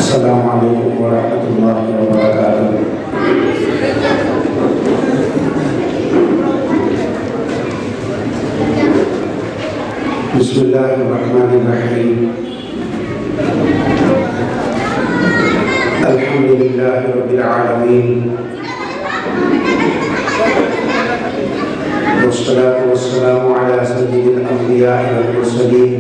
अस्सलामु अलैकुम वरहमतुल्लाहि वबरकातुहू। बिस्मिल्लाहिर्रहमानिर्रहीम। अल्हम्दुलिल्लाहि रब्बिल आलमीन वस्सलातु वस्सलामु अला सय्यिदिल अंबिया'i वल मुरसलीन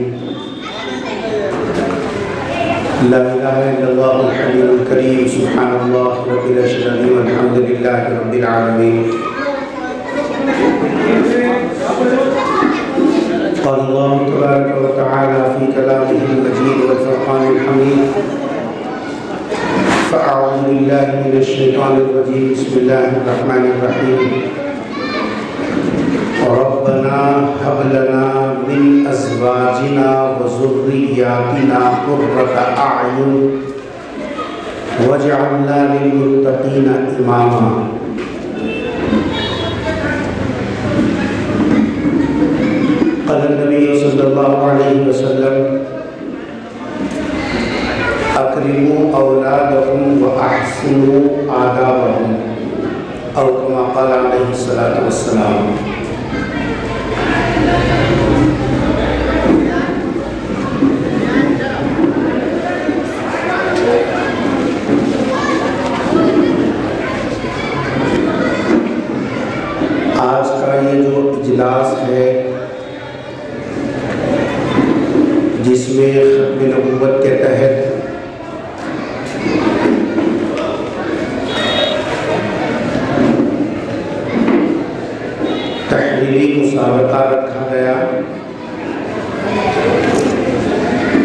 ला इलाहा इल्लल्लाहुल हलीमुल करीम सुब्हानल्लाहि रब्बिल अशरफि वल्हम्दुलिल्लाहि रब्बिल आलमीन। क़ाल अल्लाहु तबारक व तआला फ़ी कलामिहिल मजीद वल फ़ुरक़ानिल हमीद। फ़अऊज़ु बिल्लाहि मिनश शैतानिर रजीम। बिस्मिल्लाहिर रहमानिर रहीम। रब्बना हब लना मिन अज़वाजिना व ज़ुर्रिय्यातिना क़ुर्रता अअयुन वजअलना लिल-मुत्तक़ीना इमामा। क़ाल नबी सल्लल्लाहु अलैहि वसल्लम अक्रिमू औलादकुम व अहसिनू आदाबहुम औ कमा क़ाल अलैहि सलातु वस्सलाम। आज का ये जो इजलास है जिसमें ख़त्म नबूवत के तहत तहरीरी मुसाबका रखा गया,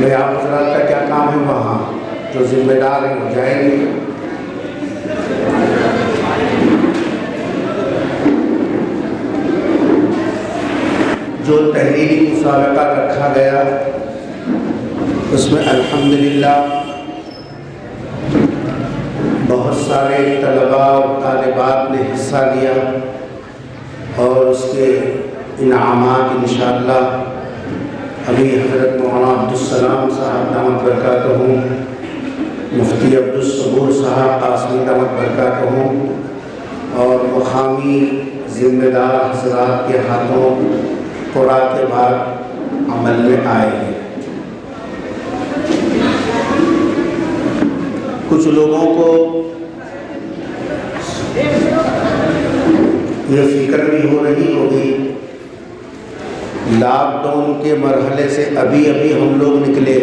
मैं आप हज़रात का क्या काम है वहाँ जो जिम्मेदार हैं हो जाएंगे। जो तहरीरी मुसाबका रखा गया उसमें अल्हम्दुलिल्लाह बहुत सारे तलबा और तालिबात ने हिस्सा लिया और उसके इनामात इंशाअल्लाह अभी हज़रत मौलाना अब्दुस्सलाम साहब दामत बरकातहू, मुफ्ती अब्दुस्सबूर साहब कासमी दामत बरकातहू और मुक़ामी ज़िम्मेदार हज़रात के हाथों क़ुरा के बाद अमल में आए हैं। कुछ लोगों को ये फिक्र भी हो रही होगी, लॉकडाउन के मरहले से अभी अभी हम लोग निकले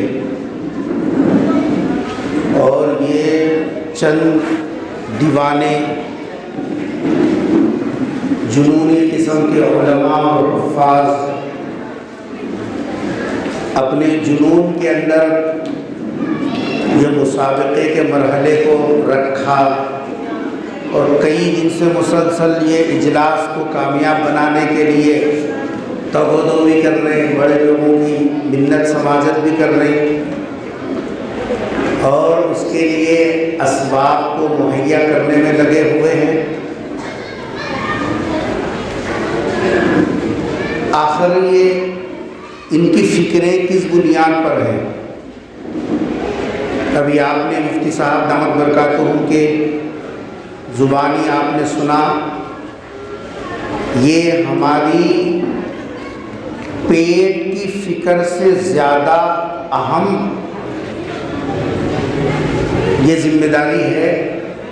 और ये चंद दीवाने जुनूनी किस्म के उलमा और हुफ़्फ़ाज़ अपने जुनून के अंदर ये मुसाबक़े के मरहले को रखा और कई दिन से मुसलसल ये इजलास को कामयाब बनाने के लिए तगोदो भी कर रहे हैं, बड़े लोगों की मिन्नत समाजत भी कर रहे हैं और उसके लिए असबाब को मुहैया करने में लगे हुए हैं। आखिर ये इनकी फ़िक्रें किस बुनियाद पर हैं? कभी आपने मुफ्ती साहब दामत बरकातहू के ज़ुबानी आपने सुना, ये हमारी पेट की फ़िक्र से ज़्यादा अहम ये ज़िम्मेदारी है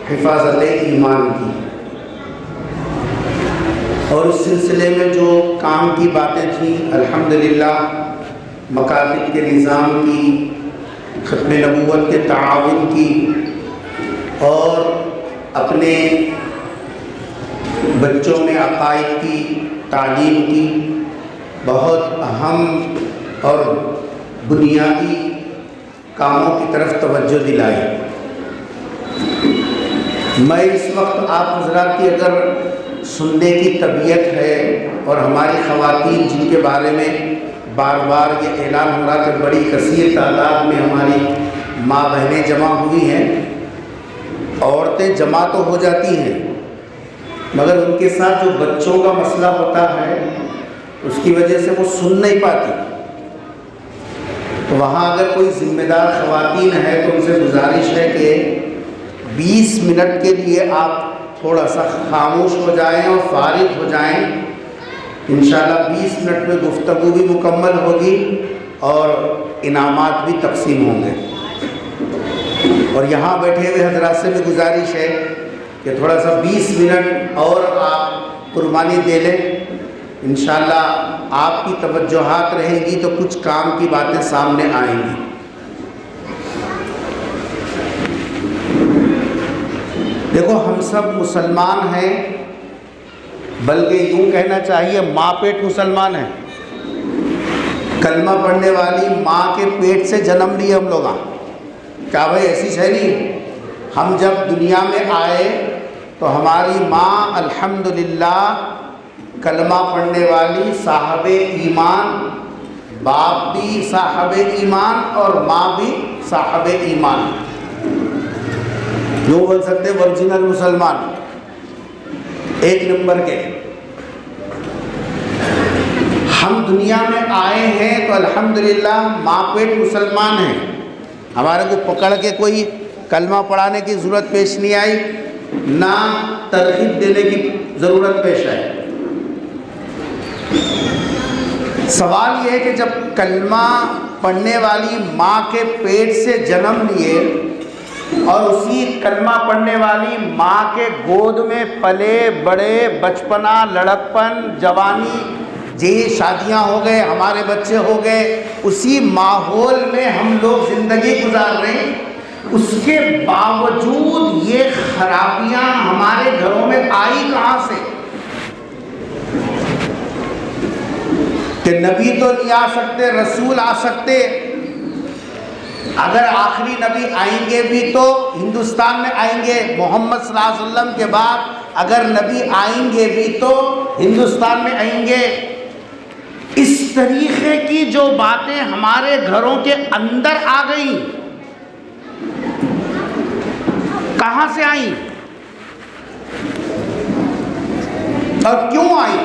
हिफाज़त ईमान की। और उस सिलसिले में जो काम की बातें थी अल्हम्दुलिल्लाह मकातिब के निज़ाम की, ख़त्म नबूवत के ताआवुन की और अपने बच्चों में अक़ाइद की तालीम की बहुत अहम और बुनियादी कामों की तरफ तवज्जो दिलाई। मैं इस वक्त आप हज़रात की अगर सुनने की तबीयत है और हमारी ख़वातीन जिनके बारे में बार बार ये ऐलान हो रहा कि बड़ी कसीर तादाद में हमारी माँ बहनें जमा हुई हैं, औरतें जमा तो हो जाती हैं मगर उनके साथ जो बच्चों का मसला होता है उसकी वजह से वो सुन नहीं पाती। तो तो वहाँ अगर कोई जिम्मेदार ख़वातीन है तो उनसे गुजारिश है कि 20 मिनट के लिए आप थोड़ा सा खामोश हो जाएं और फारिग हो जाएं। इंशाअल्लाह 20 मिनट में गुफ्तगू भी मुकम्मल होगी और इनामात भी तकसीम होंगे। और यहाँ बैठे हुए हजरात से भी गुजारिश है कि थोड़ा सा 20 मिनट और आप कुर्बानी दे लें। इंशाअल्लाह आपकी तवज्जोहात रहेंगी तो कुछ काम की बातें सामने आएंगी। देखो, हम सब मुसलमान हैं, बल्कि यूँ कहना चाहिए माँ पेट मुसलमान हैं। कलमा पढ़ने वाली माँ के पेट से जन्म लिए हम लोग। क्या भाई ऐसी शैली? हम जब दुनिया में आए तो हमारी माँ अल्हम्दुलिल्लाह कलमा पढ़ने वाली साहबे ईमान, बाप भी साहबे ईमान और माँ भी साहबे ईमान, जो बोल सकते ओरिजिनल मुसलमान, एक नंबर के। हम दुनिया में आए हैं तो अल्हम्दुलिल्लाह माँ पेट मुसलमान हैं। हमारे को पकड़ के कोई कलमा पढ़ाने की ज़रूरत पेश नहीं आई, ना तरगीब देने की ज़रूरत पेश आई। सवाल ये है कि जब कलमा पढ़ने वाली माँ के पेट से जन्म लिए और उसी कलमा पढ़ने वाली माँ के गोद में पले बड़े, बचपना, लड़कपन, जवानी, जी शादियाँ हो गए, हमारे बच्चे हो गए, उसी माहौल में हम लोग ज़िंदगी गुजार रहे हैं, उसके बावजूद ये खराबियाँ हमारे घरों में आई कहाँ से? कि नबी तो नहीं आ सकते, रसूल आ सकते। अगर आखिरी नबी आएंगे भी तो हिंदुस्तान में आएंगे, मोहम्मद सल्लल्लाहु अलैहि वसल्लम के बाद अगर नबी आएंगे भी तो हिंदुस्तान में आएंगे। इस तरीके की जो बातें हमारे घरों के अंदर आ गई, कहां से आई और क्यों आई?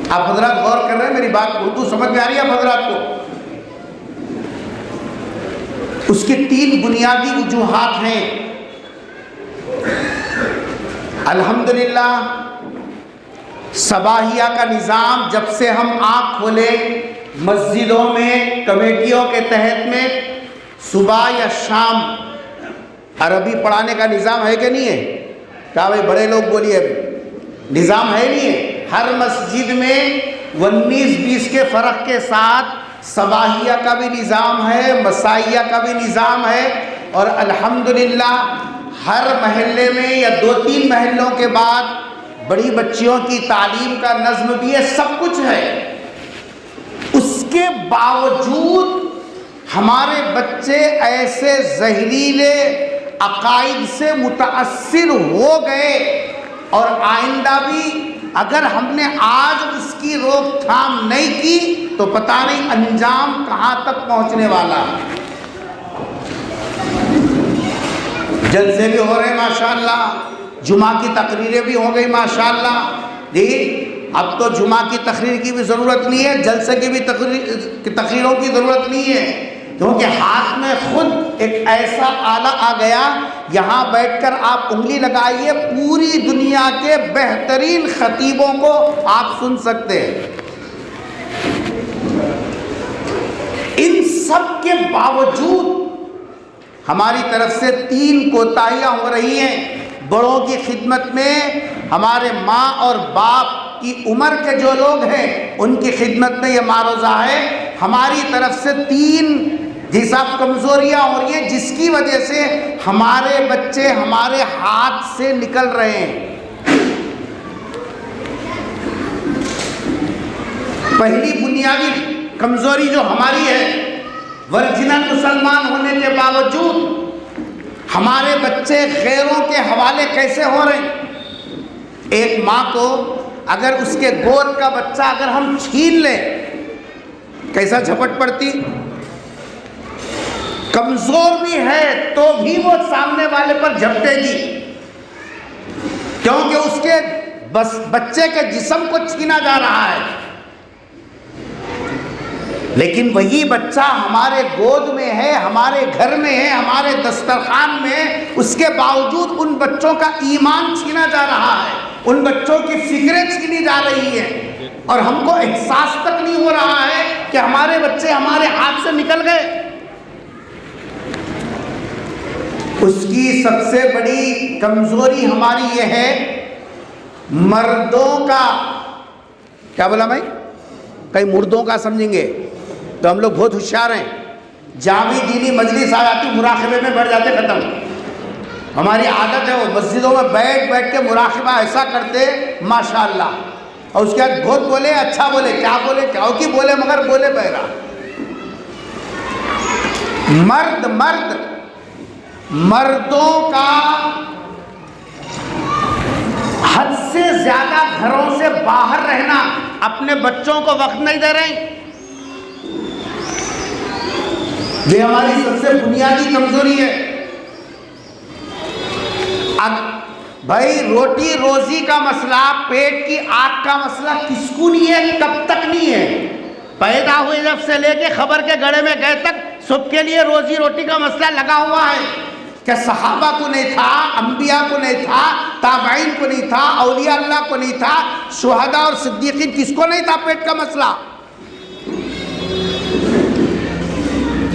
आप हजरात गौर कर रहे हैं, मेरी बात उर्दू समझ में आ रही है आप हजरात को? उसके 3 बुनियादी वजूहात हैं। अल्हम्दुलिल्लाह सबाहिया का निज़ाम जब से हम आँख खोले, मस्जिदों में कमेटियों के तहत में सुबह या शाम अरबी पढ़ाने का निज़ाम है कि नहीं है? क्या भाई बड़े लोग बोलिए, निज़ाम है नहीं है? हर मस्जिद में 19-20 के फ़र्क के साथ सबाहिया का भी निज़ाम है, मसाइया का भी निज़ाम है। और अल्हम्दुलिल्लाह हर महल्ले में या 2-3 महल्लों के बाद बड़ी बच्चियों की तालीम का नज़्म भी है, सब कुछ है। उसके बावजूद हमारे बच्चे ऐसे जहरीले अकाइद से मुतासिर हो गए और आइंदा भी अगर हमने आज उसकी रोकथाम नहीं की तो पता नहीं अंजाम कहाँ तक पहुँचने वाला। जलसे भी हो रहे माशाअल्लाह, जुमा की तकरीरें भी हो गई माशाअल्लाह। जी, अब तो जुमा की तकरीर की भी ज़रूरत नहीं है, जलसे की भी तकरीरों की ज़रूरत नहीं है, क्योंकि हाथ में खुद एक ऐसा आला आ गया, यहाँ बैठकर आप उंगली लगाइए, पूरी दुनिया के बेहतरीन खतीबों को आप सुन सकते हैं। इन सब के बावजूद हमारी तरफ से 3 कोताहियाँ हो रही हैं। बड़ों की खिदमत में, हमारे माँ और बाप की उम्र के जो लोग हैं उनकी खिदमत में ये मारूज़ा है। हमारी तरफ से 3 हिसाब कमज़ोरियाँ हो रही हैं, जिसकी वजह से हमारे बच्चे हमारे हाथ से निकल रहे हैं। पहली बुनियादी कमज़ोरी जो हमारी है, ओरिजिनल मुसलमान होने के बावजूद हमारे बच्चे गैरों के हवाले कैसे हो रहे हैं। एक माँ को अगर उसके गोद का बच्चा अगर हम छीन लें, कैसा झपट पड़ती। कमज़ोर भी है तो भी वो सामने वाले पर झपटेगी, क्योंकि उसके बस बच्चे के जिस्म को छीना जा रहा है। लेकिन वही बच्चा हमारे गोद में है, हमारे घर में है, हमारे दस्तरखान में है, उसके बावजूद उन बच्चों का ईमान छीना जा रहा है, उन बच्चों की फिक्रें छीनी जा रही हैं और हमको एहसास तक नहीं हो रहा है कि हमारे बच्चे हमारे हाथ से निकल गए। उसकी सबसे बड़ी कमजोरी हमारी ये है, मर्दों का, क्या बोला भाई, कई मुर्दों का समझेंगे तो हम लोग बहुत होशियार हैं। जामी दीनी मजलिस आ जाती, मुराक़बे में बैठ जाते, ख़त्म। हमारी आदत है वो मस्जिदों में बैठ बैठ के मुराक़बा ऐसा करते माशाअल्लाह, और उसके बाद बहुत बोले, अच्छा बोले, क्या बोले, क्या की बोले, मगर बोले बहरा। मर्दों का हद से ज़्यादा घरों से बाहर रहना, अपने बच्चों को वक्त नहीं दे रहे। ये हमारी सबसे बुनियादी कमजोरी है। अब भाई रोटी रोजी का मसला, पेट की आग का मसला किसको नहीं है, कब तक नहीं है? पैदा हुए जब से लेके खबर के गड़े में गए तक सबके लिए रोजी रोटी का मसला लगा हुआ है। क्या सहाबा को नहीं था, अंबिया को नहीं था, ताबईन को नहीं था, औलिया अल्लाह को नहीं था, शुहदा और सिद्दीकीन किसको नहीं था पेट का मसला?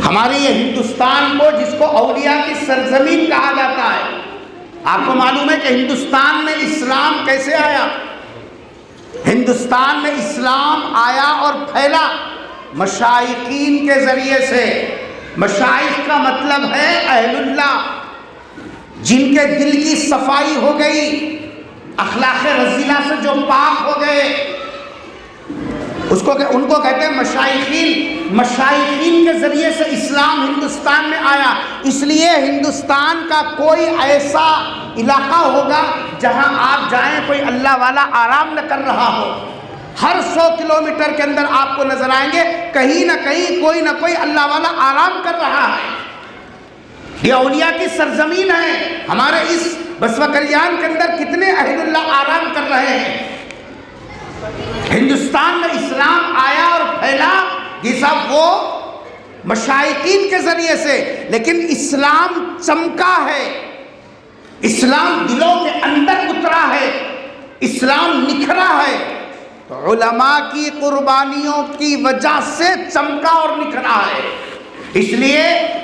हमारे ये हिंदुस्तान को, जिसको औलिया की सरजमीन कहा जाता है, आपको मालूम है कि हिंदुस्तान में इस्लाम कैसे आया? हिंदुस्तान में इस्लाम आया और फैला मशाइकीन के जरिए से। मशाइख का मतलब है अहलुल्लाह, जिनके दिल की सफाई हो गई, अखलाक रजीला से जो पाक हो गए, उनको कहते हैं मशाइखीन। मशाइखीन के जरिए से इस्लाम हिंदुस्तान में आया। इसलिए हिंदुस्तान का कोई ऐसा इलाका होगा जहां आप जाएं, कोई अल्लाह वाला आराम न कर रहा हो। हर 100 किलोमीटर के अंदर आपको नजर आएंगे कहीं ना कहीं कोई ना कोई अल्लाह वाला आराम कर रहा है। ये औलिया की सरजमीन है। हमारे इस बसवा कल्याण के अंदर कितने अहलुल्लाह आराम कर रहे हैं। हिंदुस्तान में इस्लाम आया और फैला ये सब वो मशाइकीन के जरिए से, लेकिन इस्लाम चमका है, इस्लाम दिलों के अंदर उतरा है, इस्लाम निखरा है, तो उलमा की कुर्बानियों की वजह से चमका और निखरा है। इसलिए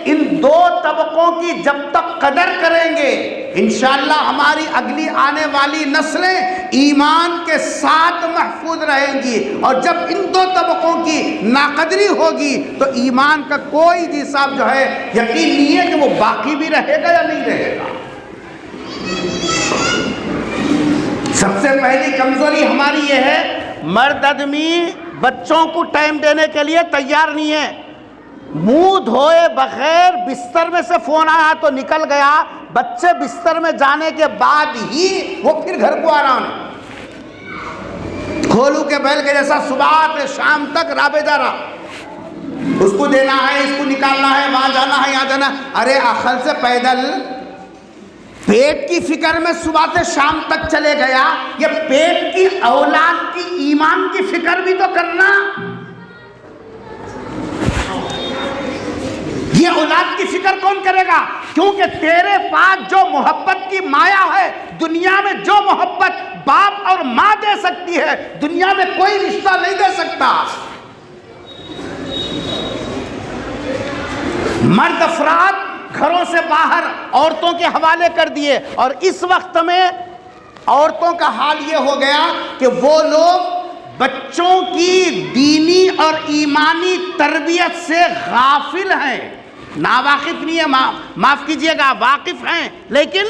इन दो तबकों की जब तक कदर करेंगे, इंशाअल्लाह हमारी अगली आने वाली नस्लें ईमान के साथ महफूज रहेंगी। और जब इन दो तबकों की नाकदरी होगी तो ईमान का कोई भी साहब जो है यकीन नहीं है कि वो बाकी भी रहेगा या नहीं रहेगा। सबसे पहली कमजोरी हमारी ये है, मर्द आदमी बच्चों को टाइम देने के लिए तैयार नहीं है। मुंह धोए बगैर बिस्तर में से फोन आया तो निकल गया, बच्चे बिस्तर में जाने के बाद ही वो फिर घर को आराम है। खोलू के बैल के जैसा सुबह से शाम तक राबे जा रहा, उसको देना है, इसको निकालना है, वहां जाना है, यहाँ जाना। अरे अखल से पैदल पेट की फिक्र में सुबह से शाम तक चले गया, ये पेट की औलाद की ईमान की फिक्र भी तो करना। ये औलाद की फिक्र कौन करेगा? क्योंकि तेरे पास जो मोहब्बत की माया है, दुनिया में जो मोहब्बत बाप और माँ दे सकती है, दुनिया में कोई रिश्ता नहीं दे सकता। मर्द अफराद घरों से बाहर औरतों के हवाले कर दिए, और इस वक्त में औरतों का हाल ये हो गया कि वो लोग बच्चों की दीनी और ईमानी तरबियत से गाफिल हैं, नावाकिफ नहीं है, माफ कीजिएगा, वाकिफ हैं लेकिन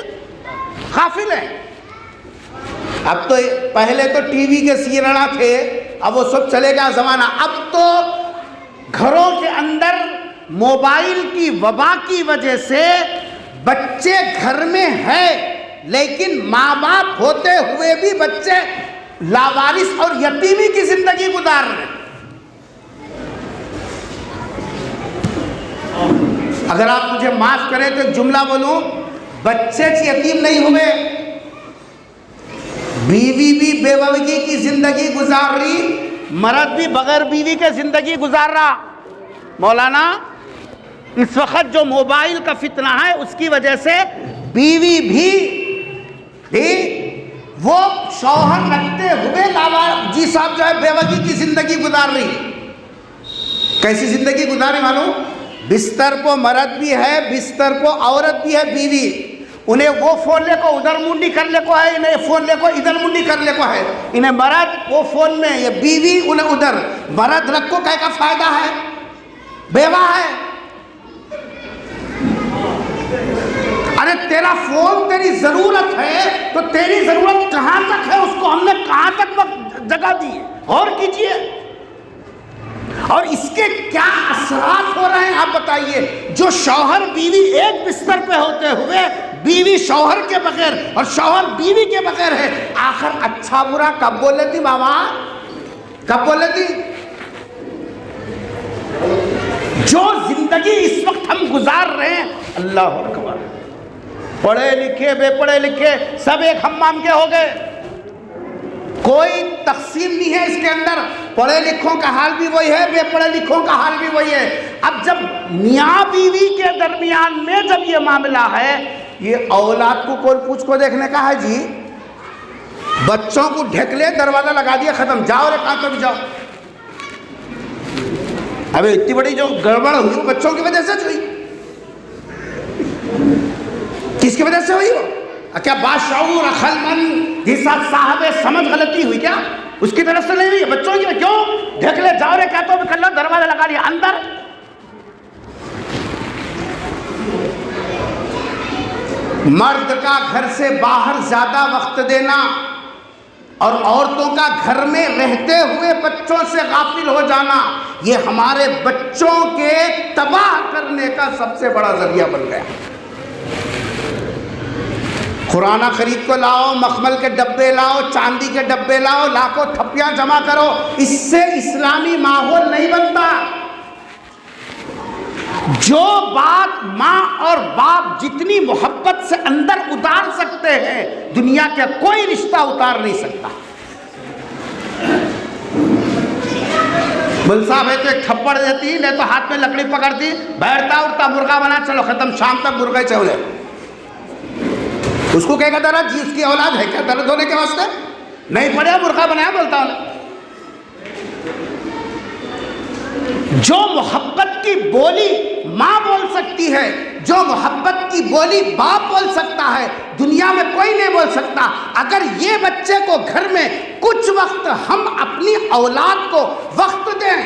गाफिल हैं। अब तो पहले तो टीवी के सीरियल थे, अब वो सब चलेगा जमाना। अब तो घरों के अंदर मोबाइल की वबा की वजह से बच्चे घर में हैं, लेकिन माँ बाप होते हुए भी बच्चे लावारिस और यतीमी की जिंदगी गुजार रहे हैं। अगर आप मुझे माफ करें तो जुमला बोलूं, बच्चे यतीम नहीं हुए, बीवी भी बेवगी की जिंदगी गुजार रही, मर्द भी बगैर बीवी के जिंदगी गुजार रहा। मौलाना, इस वक्त जो मोबाइल का फितना है उसकी वजह से बीवी भी वो शौहर रखते हुए जी साहब जो है बेवगी की जिंदगी गुजार रही। कैसी जिंदगी गुजारी मालूम? बिस्तर को मर्द भी है, बिस्तर को औरत भी है, बीवी। उन्हें वो फोन ले को उधर मुंडी कर ले को है, इन्हें फोन ले को इधर मुंडी कर ले को है। इन्हें मर्द वो फोन में, ये बीवी उन्हें उधर। मर्द रख को क्या का फायदा है? बेवा है। अरे तेरा फोन तेरी जरूरत है तो तेरी जरूरत कहां तक है उसको हमने कहां तक जगह दी है? और कीजिए। और इसके क्या असरात हो रहे हैं आप बताइए। जो शौहर बीवी एक बिस्तर पे होते हुए बीवी शौहर के बगैर और शौहर बीवी के बगैर है, आखिर अच्छा बुरा कब बोल लेती बाबा? कब बोल लेती? जो जिंदगी इस वक्त हम गुजार रहे हैं, अल्लाह अकबर, पढ़े लिखे बेपढ़े लिखे सब एक हम्माम के हो गए। कोई तकसीम नहीं है इसके अंदर। पढ़े लिखों का हाल भी वही है, बेपढ़े लिखों का हाल भी वही है। अब जब मियाँ बीवी के दरमियान में जब ये मामला है, ये औलाद को कोई पूछ को देखने का है जी। बच्चों को ढेकले दरवाजा लगा दिया, खत्म, जाओ रे कहाँ तो भी जाओ। अबे इतनी बड़ी जो गड़बड़ हुई वो बच्चों की वजह से हुई। किसकी वजह से हुई वो? क्या बादशाह अखलमंद हिसाब साहब समझ गलती हुई क्या? उसकी तरफ से नहीं हुई, बच्चों की। क्यों ढेकले जाओ रे क्या तो भी कर लो, दरवाजा लगा लिया अंदर। मर्द का घर से बाहर ज्यादा वक्त देना और औरतों का घर में रहते हुए बच्चों से गाफिल हो जाना, ये हमारे बच्चों के तबाह करने का सबसे बड़ा जरिया बन गया। खुराना खरीद को लाओ, मखमल के डब्बे लाओ, चांदी के डब्बे लाओ, लाखों थप्पियां जमा करो, इससे इस्लामी माहौल नहीं बनता। जो बात माँ और बाप जितनी मोहब्बत से अंदर उतार सकते हैं, दुनिया का कोई रिश्ता उतार नहीं सकता। बुल साहब है तो एक थप्पड़ देती, नहीं तो हाथ में लकड़ी पकड़ती, बैठता उठता मुर्गा बना, चलो खत्म, शाम तक मुर्गा चौले। उसको क्या कहता रहा जी, उसकी औलाद है क्या दर्द होने के वास्ते? नहीं पड़े मुर्गा बनाया बोलता हूं। जो मोहब्बत की बोली माँ बोल सकती है, जो मोहब्बत की बोली बाप बोल सकता है, दुनिया में कोई नहीं बोल सकता। अगर ये बच्चे को घर में कुछ वक्त हम अपनी औलाद को वक्त दें,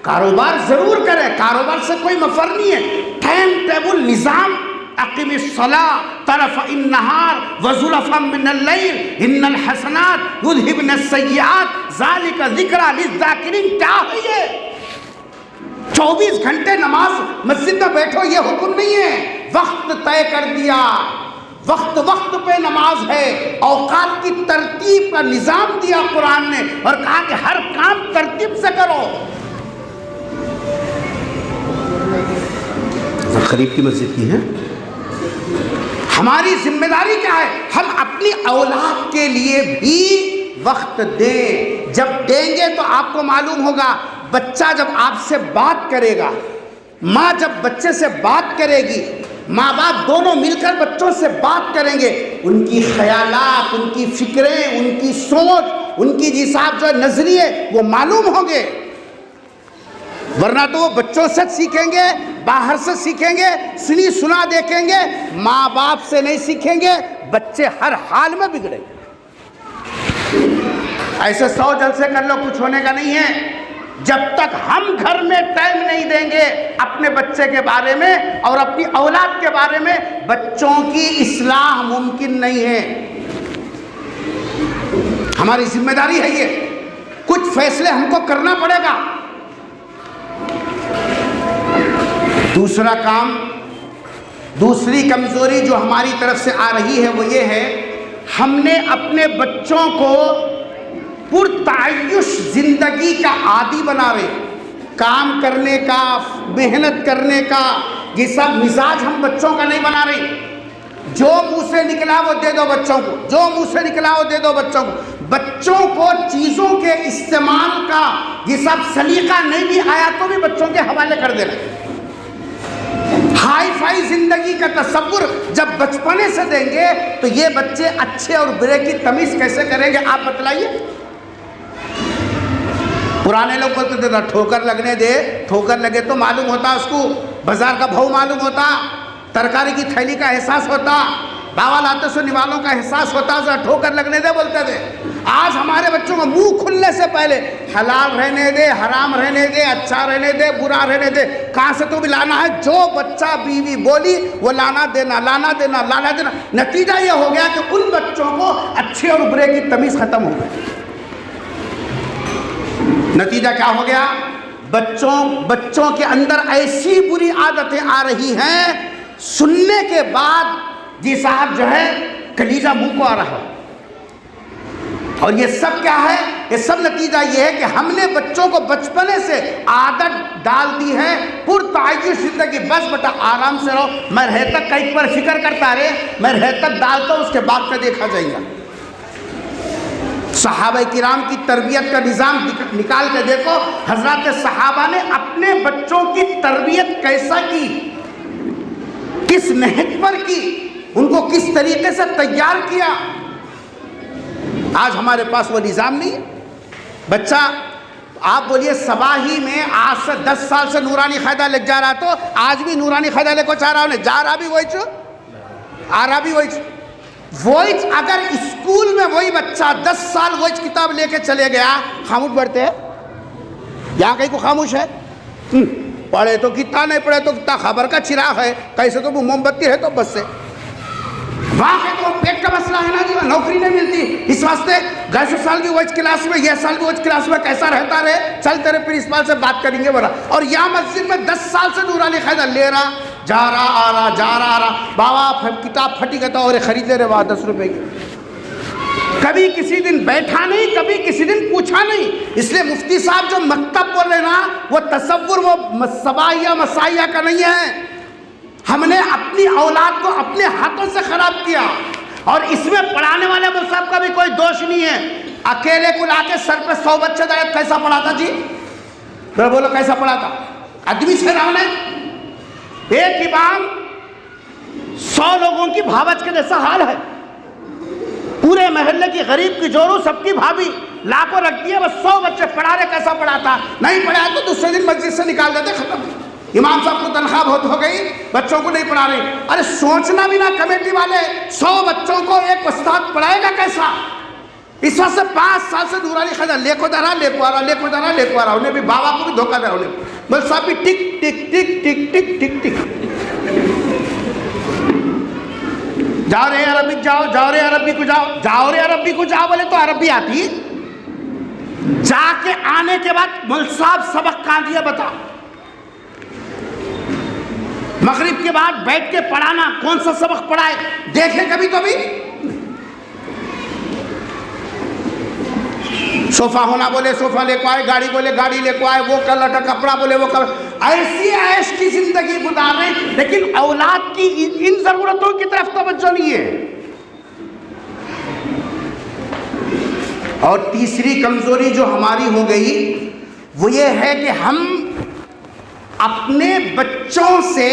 कारोबार जरूर करें, कारोबार से कोई मफर नहीं है, टाइम टेबल निज़ाम, अक़िमिस्सला तरफ़इन नहार व ज़ुलफ़म मिनल लैल इन्नल हसनात युज़हिबुनस सय्यात ज़ालिका ज़िक्रा लिज़्ज़ाकिरीन। क्या है ये? 24 घंटे नमाज मस्जिद में बैठो ये हुक्म नहीं है। वक्त तय कर दिया, वक्त वक्त पे नमाज है, औकात की तरतीब का निज़ाम दिया कुरान ने और कहा कि हर काम तरतीब से करो। खरीफ की मस्जिद की है। हमारी जिम्मेदारी क्या है? हम अपनी औलाद के लिए भी वक्त दें। जब देंगे तो आपको मालूम होगा, बच्चा जब आपसे बात करेगा, माँ जब बच्चे से बात करेगी, माँ बाप दोनों मिलकर बच्चों से बात करेंगे, उनकी ख्यालात, उनकी फिक्रें, उनकी सोच, उनकी जिसाब जो नजरिए वो मालूम होंगे। वरना तो वो बच्चों से सीखेंगे, बाहर से सीखेंगे, सुनी सुना देखेंगे, माँ बाप से नहीं सीखेंगे। बच्चे हर हाल में बिगड़ेंगे। ऐसे 100 जलसे कर लो, कुछ होने का नहीं है। जब तक हम घर में टाइम नहीं देंगे अपने बच्चे के बारे में और अपनी औलाद के बारे में, बच्चों की इस्लाह मुमकिन नहीं है। हमारी जिम्मेदारी है ये। कुछ फैसले हमको करना पड़ेगा। दूसरा काम, दूसरी कमजोरी जो हमारी तरफ से आ रही है वो ये है, हमने अपने बच्चों को पुरतायुश जिंदगी का आदी बना रहे। काम करने का, मेहनत करने का, ये सब मिजाज हम बच्चों का नहीं बना रहे। जो मुंह से निकला वो दे दो बच्चों को, जो मुंह से निकला वो दे दो बच्चों को। बच्चों को चीज़ों के इस्तेमाल का ये सब सलीका नहीं भी आया तो भी बच्चों के हवाले कर देना। हाई फाई जिंदगी का तसव्वुर जब बचपने से देंगे तो ये बच्चे अच्छे और बुरे की तमीज़ कैसे करेंगे, आप बतलाइए। पुराने लोग बोलते थे ठोकर लगने दे, ठोकर लगे तो मालूम होता उसको, बाजार का भाव मालूम होता, तरकारी की थैली का एहसास होता, बाबा लाते सो निवालों का एहसास होता, जरा ठोकर लगने दे बोलते थे। आज हमारे बच्चों को मुंह खुलने से पहले हलाल रहने दे, हराम रहने दे, अच्छा रहने दे, बुरा रहने दे, कहाँ से तो भी लाना है। जो बच्चा बीवी बोली वो लाना देना, लाना देना, लाना देना। नतीजा ये हो गया कि उन बच्चों को अच्छे और बुरे की तमीज़ खत्म हो गई। नतीजा क्या हो गया, बच्चों के अंदर ऐसी बुरी आदतें आ रही हैं, सुनने के बाद जी साहब जो है कलीजा मुंह को आ रहा है। और ये सब क्या है, ये सब नतीजा ये है कि हमने बच्चों को बचपने से आदत डाल दी है पुरतायुश जिंदगी, बस बेटा आराम से रहो, मैं रह तक कहीं पर फिक्र करता रहे, मैं रह तक डालता हूँ, उसके बाद का देखा जाएगा। सहाबा किराम की तरबियत का निज़ाम निकाल के देखो, हजरत सहाबा ने अपने बच्चों की तरबियत कैसा की, किस नहज पर की, उनको किस तरीके से तैयार किया। आज हमारे पास वो निज़ाम नहीं है। बच्चा आप बोलिए सबाही में आज से 10 साल से नूरानी क़ायदा लग जा रहा, तो आज भी नूरानी क़ायदा लेको चाह रहा हूँ, जा रहा भी वही चो, आ रहा भी वही। अगर स्कूल में वही बच्चा 10 साल वही किताब लेके चले गया, खामोश बैठते हैं, यहाँ कहीं को खामोश है, पढ़े तो कितना, नहीं पढ़े तो कितना, खबर का चिराग है, कैसे तो मोमबत्ती है तो बस से वहाँ है तो पेट का मसला है ना जी, नौकरी नहीं मिलती, इस वास्ते 250 साल की वही क्लास में, यह साल की वही क्लास में कैसा रहता रहे, चल तेरे प्रिंसिपल से बात करेंगे बड़ा। और यहाँ मस्जिद में 10 साल से नूरानी क़ायदा ले रहा, जा रहा आ रहा, जा रहा आ रहा, बाबा किताब फटी कहता और खरीद ले रहे वहाँ 10 रुपए की। कभी किसी दिन बैठा नहीं, कभी किसी दिन पूछा नहीं। इसलिए मुफ्ती साहब जो मकतब बोल रहे ना, वो तसव्वुर वो सबाइया मसाइया का नहीं है। हमने अपनी औलाद को अपने हाथों से खराब किया, और इसमें पढ़ाने वाले मुफ्ती साहब का भी कोई दोष नहीं है। अकेले को लाके सर पे 100 बच्चे डाले, कैसा पढ़ाता जी, तो बोलो कैसा पढ़ाता, आदमी से राव ने एक इमाम 100 लोगों की भावच के जैसा हाल है। पूरे महल्ले की गरीब की जोरू सबकी भाभी लाखों रख दिए, बस 100 बच्चे पढ़ा रहे, कैसा पढ़ाता, नहीं पढ़ाया तो दूसरे दिन मस्जिद से निकाल देते, खत्म। इमाम साहब को तनख्वाह बहुत हो गई, बच्चों को नहीं पढ़ा रहे। अरे सोचना भी ना कमेटी वाले, 100 बच्चों को एक उस्ताद पढ़ाएगा कैसा। इस वक्त से 5 साल से नूरानी क़ायदा लेको जा रहा, लेको आ रहा, लेको जा रहा, लेको आ रहा, उन्हें भी बाबा को भी धोखा दे रहा, उन्हें बस साहब भी टिक टिक टिक टिक टिक टिक टिक, जाओ रे अरबी जाओ, जाओ रे अरबी को जाओ, जाओ रे अरबी को जाओ, बोले तो अरबी आती, जाके आने के बाद मौलवी साहब सबक कहाँ दिया बता। मगरिब के बाद बैठ के पढ़ाना, कौन सा सबक पढ़ाए देखे कभी तो भी। सोफा होना बोले सोफा लेको आए, गाड़ी बोले गाड़ी लेको आए, वो कलर का कपड़ा बोले वो कलर, ऐसी ऐश की जिंदगी गुजार रहे, लेकिन औलाद की इन जरूरतों की तरफ तवज्जो नहीं है। और तीसरी कमजोरी जो हमारी हो गई वो ये है कि हम अपने बच्चों से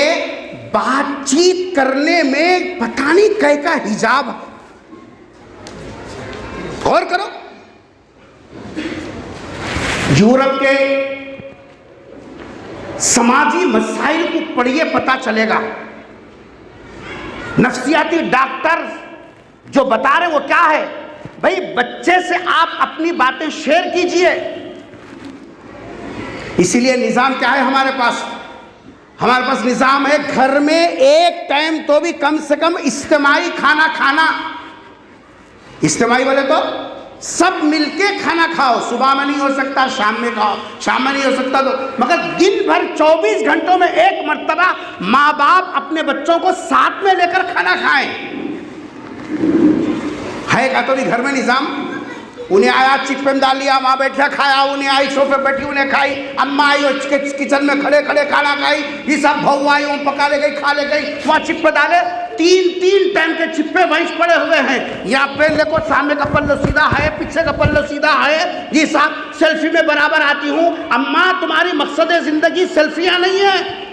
बातचीत करने में पता नहीं कहीं का हिजाब। गौर करो, यूरोप के समाजी मसाइल को पढ़िए, पता चलेगा। नफ्सियाती डॉक्टर जो बता रहे वो क्या है, भाई बच्चे से आप अपनी बातें शेयर कीजिए। इसीलिए निज़ाम क्या है हमारे पास, हमारे पास निज़ाम है घर में एक टाइम तो भी कम से कम इज्तिमाई खाना खाना। इज्तिमाई बोले तो सब मिलके खाना खाओ, सुबह में नहीं हो सकता, शाम में खाओ, शाम में नहीं हो सकता तो, मगर दिन भर 24 घंटों में एक मर्तबा माँ बाप अपने बच्चों को साथ में लेकर खाना खाएं। है का तो भी घर में निज़ाम। उन्हें आया चिप्पे में डाल लिया, वहाँ बैठा खाया, उन्हें आई सोफे बैठी उन्हें खाई, अम्मा आई और किचन में खड़े खड़े खाना खाई, ये सब बहू आई वो पका ले गई खा ले गई, वहाँ चिप्पे डाले तीन तीन टाइम के चिप्पे वहीं पड़े हुए हैं। यहाँ पे देखो, सामने का पल्लो सीधा है, पीछे का पल्लो सीधा है। जी साहब, सेल्फी में बराबर आती हूँ। अम्मा, तुम्हारी मकसद जिंदगी सेल्फियाँ नहीं है।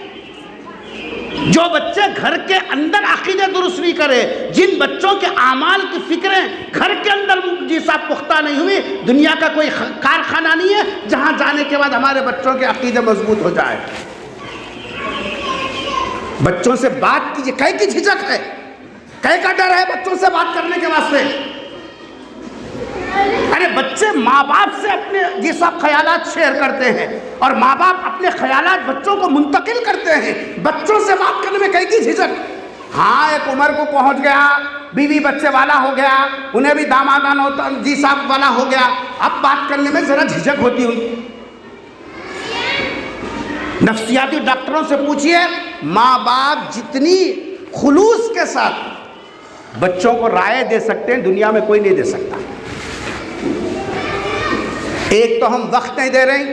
जो बच्चे घर के अंदर अकीदे दुरुस्त नहीं करे, जिन बच्चों के आमाल की फिक्रें घर के अंदर जी साहब पुख्ता नहीं हुई, दुनिया का कोई कारखाना नहीं है जहां जाने के बाद हमारे बच्चों के अकीदे मजबूत हो जाए। बच्चों से बात कीजिए, कई की झिझक है, कई का डर है बच्चों से बात करने के वास्ते। अरे बच्चे माँ बाप से अपने ये सब ख्यालात शेयर करते हैं और माँ बाप अपने ख्यालात बच्चों को मुंतकिल करते हैं। बच्चों से बात करने में कई की झिझक। हाँ, एक उम्र को पहुंच गया, बीवी बच्चे वाला हो गया, उन्हें भी दामादान होता जी साहब वाला हो गया, अब बात करने में जरा झिझक होती हुई। नफ्सियाती डॉक्टरों से पूछिए, माँ बाप जितनी खुलूस के साथ बच्चों को राय दे सकते हैं, दुनिया में कोई नहीं दे सकता। एक तो हम वक्त नहीं दे रहे,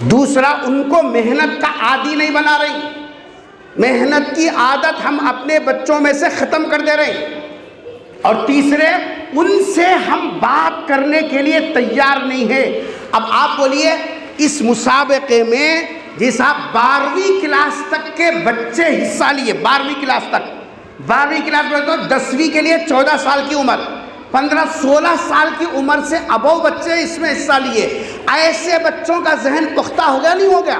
दूसरा उनको मेहनत का आदी नहीं बना रही। मेहनत की आदत हम अपने बच्चों में से ख़त्म कर दे रहे हैं। और तीसरे, उनसे हम बात करने के लिए तैयार नहीं है। अब आप बोलिए, इस मुसाबके में जी साहब 12वीं क्लास तक के बच्चे हिस्सा लिए, 12वीं क्लास तक, 12वीं क्लास में तो 10वीं के लिए 14 साल की उम्र, 15-16 साल की उम्र से अबव बच्चे इसमें हिस्सा लिए। ऐसे बच्चों का जहन पुख्ता हो गया, नहीं हो गया?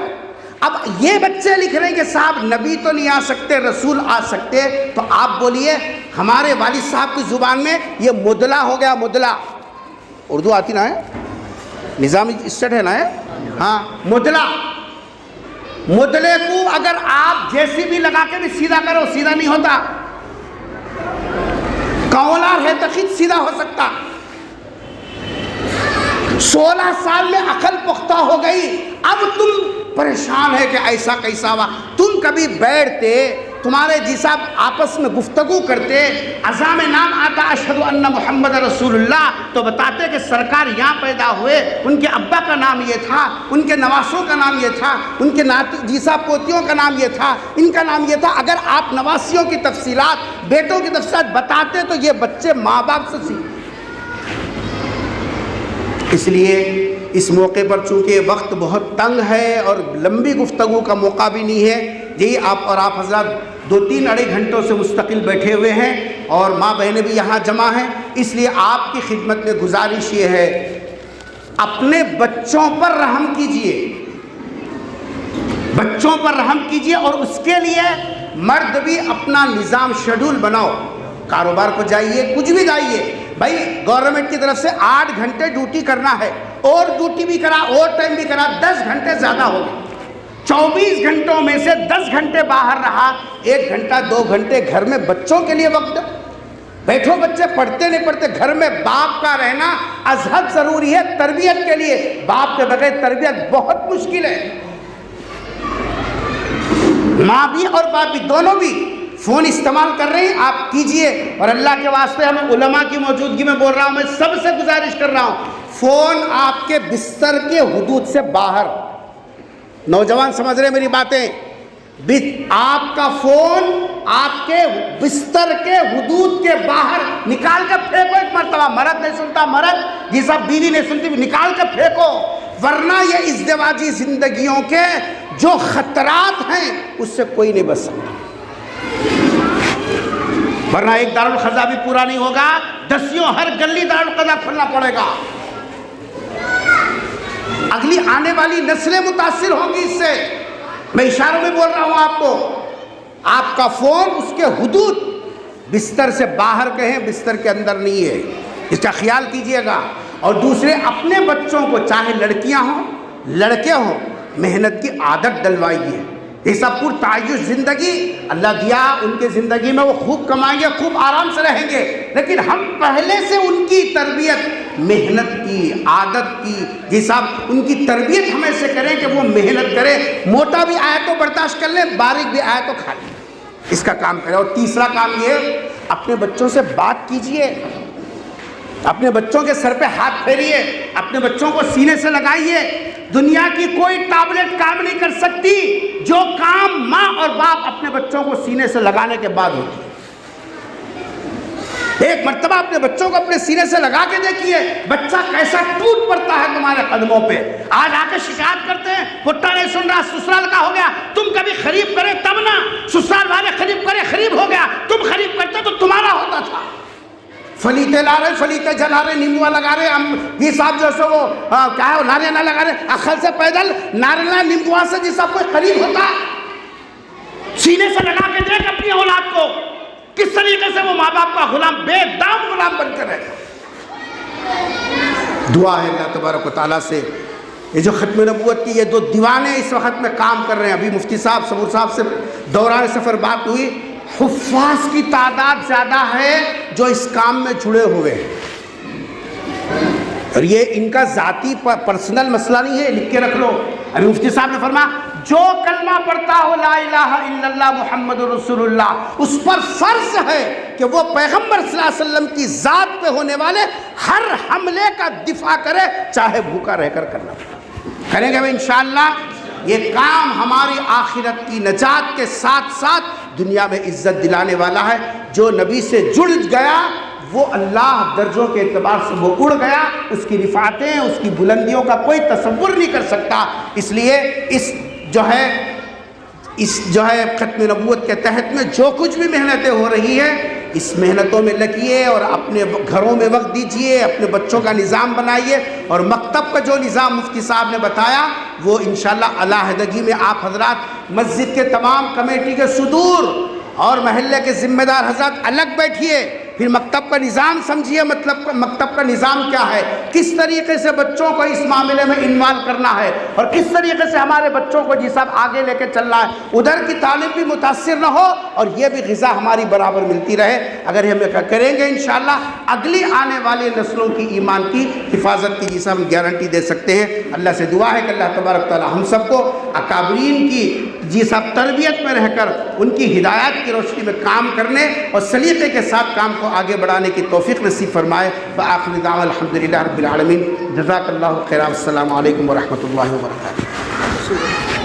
अब ये बच्चे लिख रहे हैं कि साहब नबी तो नहीं आ सकते, रसूल आ सकते, तो आप बोलिए हमारे वालिद साहब की ज़ुबान में ये मुदला हो गया। मुदला उर्दू आती ना है, निज़ामी स्टेट है ना है, हाँ, मुदला। मुदले को अगर आप जेसीबी लगा के भी सीधा करो, सीधा नहीं होता। कौलार है तो खिद सीधा हो सकता। 16 साल में अकल पुख्ता हो गई, अब तुम परेशान है कि ऐसा कैसा हुआ। तुम कभी बैठते, तुम्हारे जी साहब आपस में गुफ्तगू करते, अज़ा में नाम आता अशहदु अन्ना मुहम्मद रसूलुल्लाह, तो बताते कि सरकार यहाँ पैदा हुए, उनके अब्बा का नाम ये था, उनके नवासों का नाम ये था, उनके नाती जी साहब पोतियों का नाम ये था, इनका नाम ये था। अगर आप नवासियों की तफसीलात, बेटों की तफसीलात बताते तो ये बच्चे माँ बाप से सीखते। इसलिए इस मौके पर चूँकि वक्त बहुत तंग है और लंबी गुफ्तगू का मौका भी नहीं है, यही आप हज़रत 2-3 अढ़ाई घंटों से मुस्तकिल बैठे हुए हैं और माँ बहनें भी यहाँ जमा हैं। इसलिए आपकी खिदमत में गुजारिश ये है, अपने बच्चों पर रहम कीजिए, बच्चों पर रहम कीजिए। और उसके लिए मर्द भी अपना निज़ाम शेड्यूल बनाओ, कारोबार को जाइए, कुछ भी जाइए भाई, गवर्नमेंट की तरफ से 8 घंटे ड्यूटी करना है, और ड्यूटी भी करा, और टाइम भी करा, 10 घंटे ज़्यादा हो गए। 24 घंटों में से 10 घंटे बाहर रहा, 1 घंटा 2 घंटे घर में बच्चों के लिए वक्त बैठो। बच्चे पढ़ते नहीं पढ़ते, घर में बाप का रहना अज़हद ज़रूरी है तरबियत के लिए। बाप के बगैर तरबियत बहुत मुश्किल है। माँ भी और बाप भी, दोनों भी फ़ोन इस्तेमाल कर रहे हैं, आप कीजिए। और अल्लाह के वास्ते, हमें उलमा की मौजूदगी में बोल रहा हूँ, मैं सबसे गुजारिश कर रहा हूँ, फ़ोन आपके बिस्तर के हुदूद से बाहर, नौजवान समझ रहे मेरी बातें, आपका फ़ोन आपके बिस्तर के हुदूद के बाहर निकाल कर फेंको एक मरतबा। मर्द नहीं सुनता, मर्द जी साहब, बीवी नहीं सुनती, निकाल कर फेंको, वरना ये इज़्दिवाजी ज़िंदगियों के जो ख़तरात हैं उससे कोई नहीं बच सकता। वरना एक दारुल क़ज़ा भी पूरा नहीं होगा, दसियों हर गली दारुल क़ज़ा खोलना पड़ेगा। अगली आने वाली नस्लें मुतासिर होंगी इससे। मैं इशारों में बोल रहा हूं आपको। आपका फ़ोन उसके हुदूद, बिस्तर से बाहर कहें, बिस्तर के अंदर नहीं है, इसका ख्याल कीजिएगा। और दूसरे, अपने बच्चों को, चाहे लड़कियां हों लड़के हों, मेहनत की आदत डलवाइए। ये सब पुरतायुश ज़िंदगी अल्लाह दिया, उनके ज़िंदगी में वो खूब कमाएंगे, खूब आराम से रहेंगे, लेकिन हम पहले से उनकी तरबियत मेहनत की, आदत की, जी साहब, उनकी तरबियत हमें से करें कि वो मेहनत करें। मोटा भी आया तो बर्दाश्त कर ले, बारीक भी आया तो खा ले, इसका काम करें। और तीसरा काम ये, अपने बच्चों से बात कीजिए, अपने बच्चों के सर पे हाथ फेरिए, अपने बच्चों को सीने से लगाइए, दुनिया की कोई टैबलेट काम नहीं कर सकती जो काम माँ और बाप अपने बच्चों को सीने से लगाने के बाद होती है। एक मर्तबा अपने बच्चों को अपने सीने से लगा के देखिए, बच्चा कैसा टूट पड़ता है तुम्हारे कदमों पे। आज आके शिकायत करते हैं, पुट्टा नहीं सुन रहा, ससुराल का हो गया, तुम कभी खरीब करे तब ना, ससुराल वाले खरीब करे, खरीब हो गया, तुम खरीब करते तो तुम्हारा होता था। फलीते ला रहे, फलीते जला रहे, नींबुआ लगा रहे, हम ये साहब जो है वो क्या है नारियल ना लगा रहे, अखल से पैदल नारियल नींबुआ से जिस कोई करीब होता। सीने से लगा के देख अपनी औलाद को, किस तरीके से वो माँ बाप का गुलाम, बेदाम गुलाम बनकर रहेगा। दुआ है अल्लाह तबारक व तआला से, ये जो खत्म नबूवत की ये दो दीवाने इस वक्त में काम कर रहे हैं। अभी मुफ्ती साहब सबूर साहब से दौरान सफ़र बात हुई, हुफ़्फ़ाज़ की तादाद ज़्यादा है जो इस काम में जुड़े हुए हैं, और ये इनका ज़ाती पर्सनल मसला नहीं है, लिख के रख लो। अभी मुफ्ती साहब ने फरमाया जो कलमा पढ़ता हो ला इलाहा इल्लल्लाह मुहम्मदुर रसूलुल्लाह, उस पर फर्ज है कि वो पैगम्बर सल्लल्लाहु अलैहि वसल्लम की ज़ात पे होने वाले हर हमले का दिफा करे, चाहे भूखा रहकर करना करेंगे भाई इंशाअल्लाह। ये काम हमारी आखिरत की नजात के साथ साथ दुनिया में इज्जत दिलाने वाला है। जो नबी से जुड़ गया वो अल्लाह दर्जों के एतबार से वो उड़ गया, उसकी रिफ़ातें, उसकी बुलंदियों का कोई तसव्वुर नहीं कर सकता। इसलिए इस जो है खत्म नबूवत के तहत में जो कुछ भी मेहनतें हो रही हैं, इस मेहनतों में लगिए और अपने घरों में वक्त दीजिए, अपने बच्चों का निज़ाम बनाइए, और मकतब का जो निज़ाम मुफ्ती साहब ने बताया वो इंशाअल्लाह अलाहदगी में आप हजरात मस्जिद के तमाम कमेटी के सुदूर और महल्ले के ज़िम्मेदार हजरात अलग बैठिए, फिर मकतब का निज़ाम समझिए, मतलब मकतब का निज़ाम क्या है, किस तरीके से बच्चों को इस मामले में इन्वॉल्व करना है, और किस तरीके से हमारे बच्चों को जी साहब आगे लेके चलना है, उधर की तालीम भी मुतासिर न हो और ये भी ग़िज़ा हमारी बराबर मिलती रहे। अगर हम करेंगे इंशाअल्लाह अगली आने वाली नस्लों की ईमान की हिफाजत की जी साहब हम गारंटी दे सकते हैं। अल्लाह से दुआ है कि अल्लाह तबारक तआला हम सबको अकाबरीन की जी साहब तरबियत में रहकर उनकी हिदायत की रोशनी में काम करने और सलीक़े के साथ काम को आगे बढ़ाने की तौफ़ीक़ नसीब फरमाए। व आखिर दावा अल्हम्दुलिल्लाह रब्बिल आलमीन, जज़ाकल्लाहु खैरा, अस्सलामु अलैकुम व रहमतुल्लाहि व बरकातुहू।